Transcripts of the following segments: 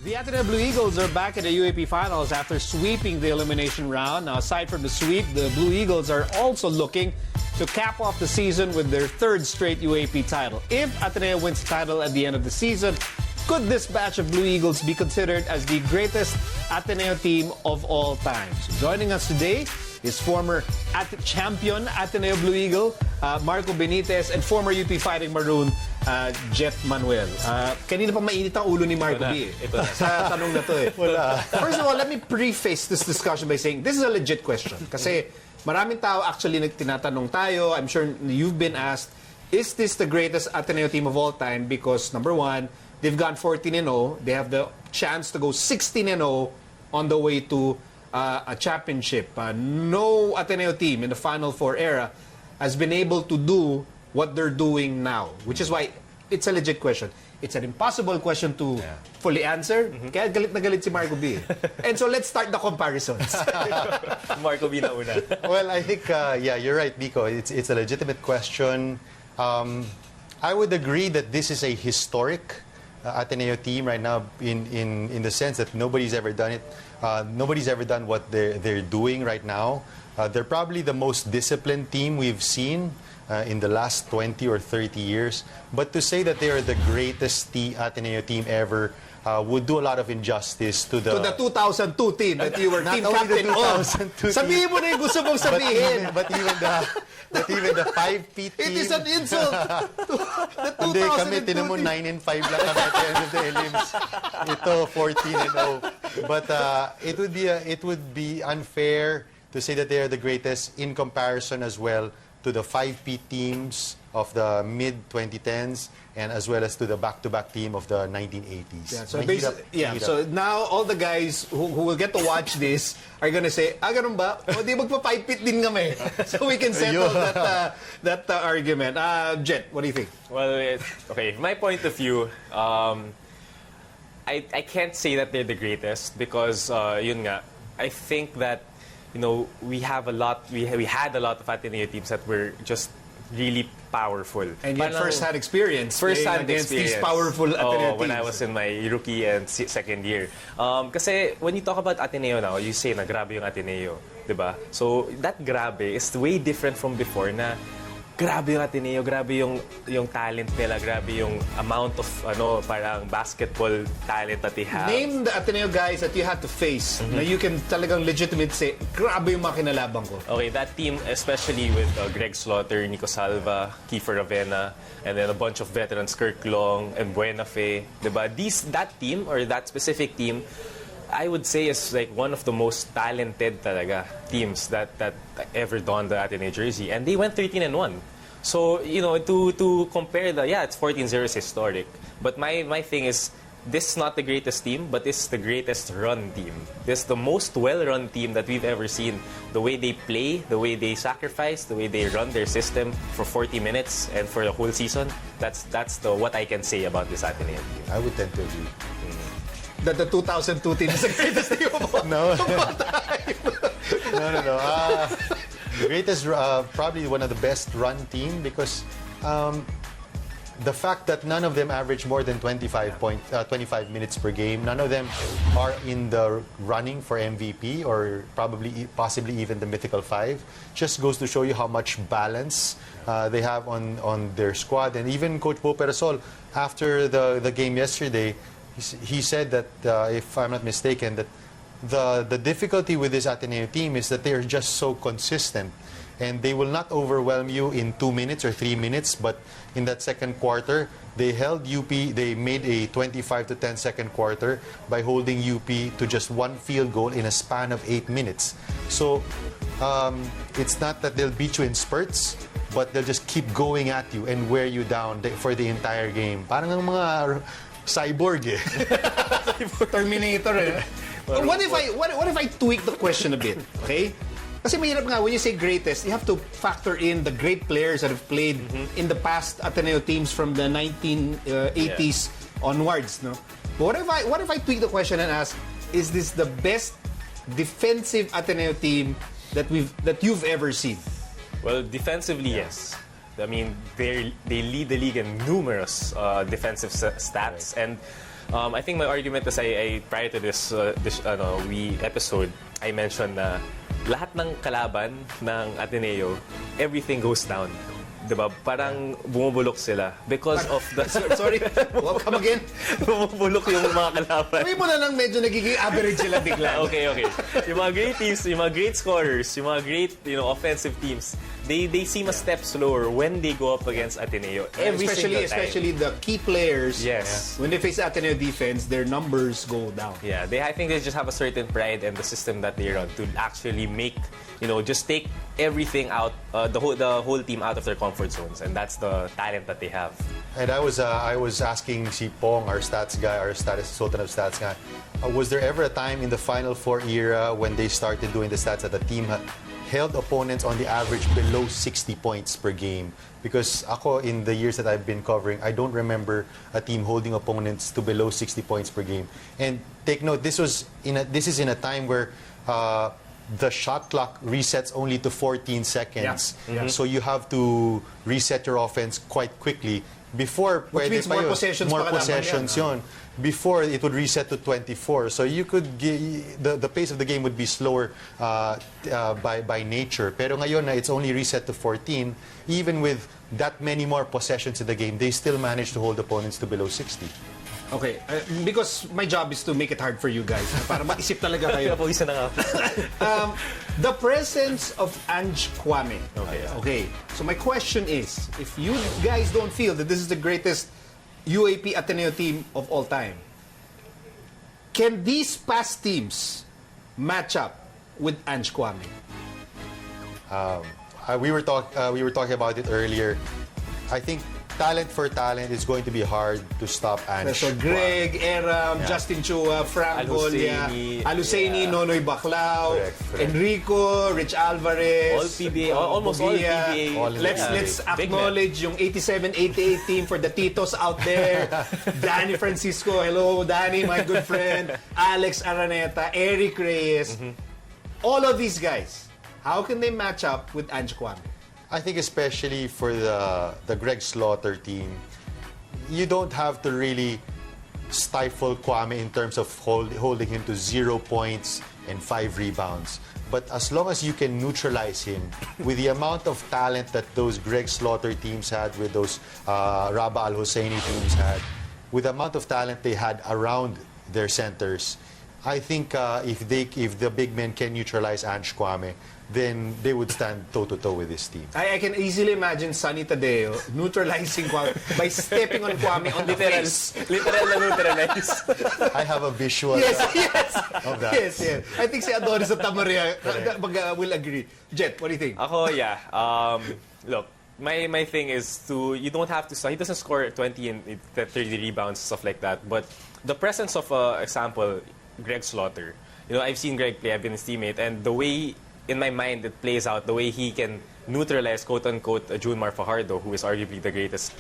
The Ateneo Blue Eagles are back at the UAAP Finals after sweeping the elimination round. Now, aside from the sweep, the Blue Eagles are also looking to cap off the season with their third straight UAAP title. If Ateneo wins the title at the end of the season, could this batch of Blue Eagles be considered as the greatest Ateneo team of all time? So joining us today is former champion Ateneo Blue Eagle, Marco Benitez, and former UP Fighting Maroon, Jett Manuel. Kanina pa mainit ang ulo ni Marco B. Sa tanong na to eh. First of all, let me preface this discussion by saying this is a legit question. Kasi maraming tao actually tinatanong tayo. I'm sure you've been asked, is this the greatest Ateneo team of all time? Because number one, they've gone 14-0. They have the chance to go 16-0 on the way to a championship. No Ateneo team in the Final Four era has been able to do what they're doing now, which is why it's a legit question. It's an impossible question to fully answer. Kaya galit na galit si Marco B. And so let's start the comparisons. Marco B na una. Well, I think, yeah, you're right, Biko. It's a legitimate question. I would agree that this is a historic Ateneo team right now in the sense that nobody's ever done it. Nobody's ever done what they're doing right now. They're probably the most disciplined team we've seen in the last 20 or 30 years. But to say that they are the greatest Ateneo team ever would do a lot of injustice to the 2002 team that you were team captain of. Sabihin mo na yung gusto mong sabihin. But even the 5-feet team. It is an insult to the 2002 Hindi, kami, tinan mo, 9-5 lang kami at the end of the elims. Ito, 14-0. But it would be unfair to say that they are the greatest in comparison as well to the 5-feet teams of the mid-2010s and as well as to the back-to-back team of the 1980s. Yeah, so now all the guys who will get to watch this are gonna say, ganun ba? O di magpa-5-feet din kami. So we can settle that argument. Jett, what do you think? Well, okay, from my point of view, I can't say that they're the greatest because, yun nga, I think that, you know, we had a lot of Ateneo teams that were just really powerful. And you first-hand experience against these powerful Ateneo teams. When I was in my rookie and second year. Kasi when you talk about Ateneo now, you say na grabe yung Ateneo, diba? So that grabe is way different from before na grabe yung Ateneo, grabe yung talent nila, grabe yung amount of parang basketball talent that they have. Name the Ateneo guys that you had to face na you can talagang legitimately say, grabe yung mga kinalaban ko. Okay, that team, especially with Greg Slaughter, Nico Salva, Kiefer Ravena, and then a bunch of veterans, Kirk Long and Buenafe, diba? That team, or that specific team, I would say is like one of the most talented talaga teams that ever donned the Ateneo jersey, and they went 13-1. So you know, to compare it's 14-0 is historic, but my thing is this is not the greatest team, but this is the greatest run team. This is the most well-run team that we've ever seen. The way they play, the way they sacrifice, the way they run their system for 40 minutes and for the whole season. That's what I can say about this Ateneo team. I would tend to agree. That the 2002 team is the greatest team of all time. No. The greatest, probably one of the best run team because the fact that none of them average more than 25 minutes per game, none of them are in the running for MVP or possibly even the mythical 5, just goes to show you how much balance they have on their squad. And even Coach Bo Perasol, after the game yesterday, he said that, if I'm not mistaken, that the difficulty with this Ateneo team is that they're just so consistent and they will not overwhelm you in 2 minutes or 3 minutes, but in that second quarter, they held UP, they made a 25-10 second quarter by holding UP to just one field goal in a span of 8 minutes. So it's not that they'll beat you in spurts, but they'll just keep going at you and wear you down for the entire game. Parang ang mga cyborg eh. Terminator eh. What if I tweak the question a bit, okay? Kasi mahirap nga, when you say greatest, you have to factor in the great players that have played in the past Ateneo teams from the 1980s onwards, no? But what if I tweak the question and ask, is this the best defensive Ateneo team that you've ever seen? Well, defensively, yes. I mean, they lead the league in numerous defensive stats, and I think my argument is prior to this episode, I mentioned na lahat ng kalaban ng Ateneo, everything goes down. Diba? Parang bumubulok sila because of the... Sorry, come again? Bumubulok yung mga kalaban. Sabi mo na lang medyo nagiging average sila bigla. Okay. Yung mga great teams, yung mga great scorers, yung mga great offensive teams, they seem a step slower when they go up against Ateneo. Especially the key players. Yes. When they face Ateneo defense, their numbers go down. Yeah, I think they just have a certain pride in the system that they run to actually make, just take everything out, the whole team out of their comfort zones, and that's the talent that they have. And I was asking si Pong, our stats guy, our Sultan of Stats guy, was there ever a time in the Final Four era when they started doing the stats that the team held opponents on the average below 60 points per game? Because ako, in the years that I've been covering, I don't remember a team holding opponents to below 60 points per game. And take note, this is in a time where the shot clock resets only to 14 seconds. Yeah. So you have to reset your offense quite quickly. Before, which means more possessions yun. Before, it would reset to 24. So you could the pace of the game would be slower by nature. Pero ngayon na it's only reset to 14, even with that many more possessions in the game, they still manage to hold opponents to below 60. Okay, because my job is to make it hard for you guys. Para maisip talaga kayo. The presence of Ange Kwame. Okay. So my question is, if you guys don't feel that this is the greatest UAP Ateneo team of all time, can these past teams match up with Ange Kwame? We were talking about it earlier. I think talent for talent is going to be hard to stop Ange. So Greg, Eram, Justin Chua, Frank Golia, Aluceni, Nonoy Baclao, correct. Enrico, Rich Alvarez, all PBA, almost all PBA. Let's acknowledge yung 87-88 team for the Titos out there. Danny Francisco, hello Danny, my good friend. Alex Araneta, Eric Reyes. All of these guys, how can they match up with Ange Kwame? I think especially for the Greg Slaughter team, you don't have to really stifle Kwame in terms of holding him to 0 points and 5 rebounds. But as long as you can neutralize him with the amount of talent that those Greg Slaughter teams had, with those Rabah Al-Husseini teams had, with the amount of talent they had around their centers, I think if the big men can neutralize Ange Kwame, then they would stand toe-to-toe with this team. I can easily imagine Sonny Tadeo neutralizing Kwame by stepping on Kwame on the face. Literal na neutralize. I have a visual of that. Yes. I think si Adonis at Tamaria will agree. Jett, what do you think? Ako, look, my thing is you don't have to, he doesn't score 20 and 30 rebounds, stuff like that, but the presence of, example, Greg Slaughter. I've seen Greg play, I've been his teammate, and the way, in my mind, it plays out, the way he can neutralize, quote-unquote, Junmar Fajardo, who is arguably the greatest,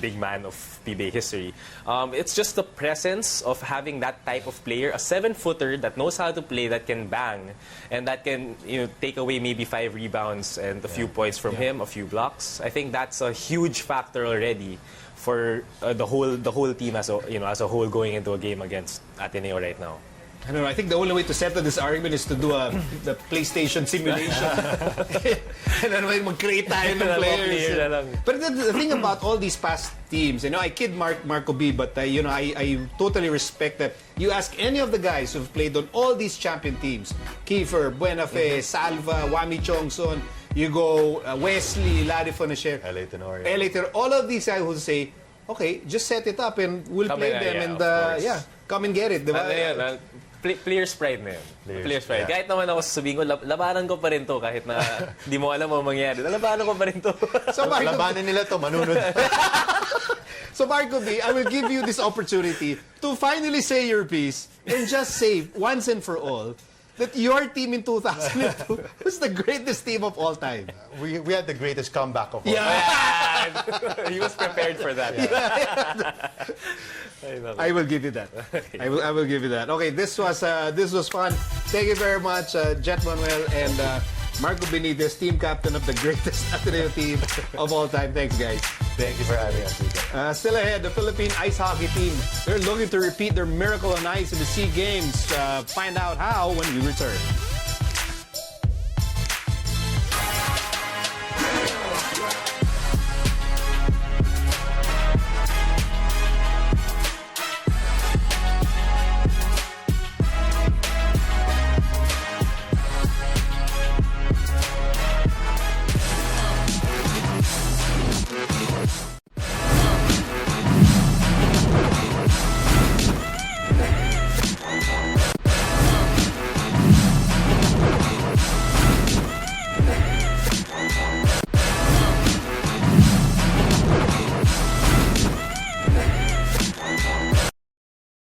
big man of PBA history. It's just the presence of having that type of player, a 7-footer that knows how to play, that can bang, and that can, take away maybe 5 rebounds and a few points from him, a few blocks. I think that's a huge factor already for the whole team as a whole going into a game against Ateneo right now. I don't know. I think the only way to settle this argument is to do the PlayStation simulation. And then mag-create tayo ng players. But the thing about all these past teams, I kid Marco B, but I totally respect that. You ask any of the guys who've played on all these champion teams, Kiefer, Buenafe, Salva, Wami Chongson, you go Wesley, Larry Fonacher, LA Tenorio, all of these guys will say, okay, just set it up and we'll play them and come and get it. Diba? Player's pride na yun. Player's pride. Kahit naman ako sasabihin ko, labanan ko pa rin to kahit na di mo alam mo mangyari. Labanan ko pa rin to. So, labanan nila to, manunod. So Marco B, I will give you this opportunity to finally say your piece and just say once and for all that your team in 2002 was the greatest team of all time. We had the greatest comeback of all time. Yeah. He was prepared for that. I will give you that. I will give you that. Okay, this was fun. Thank you very much, Jett, Manuel, and Marco Benitez, team captain of the greatest Ateneo team of all time. Thanks, guys. Thank you for having us, Tito. Still ahead, the Philippine ice hockey team. They're looking to repeat their miracle on ice in the SEA Games. Find out how when we return.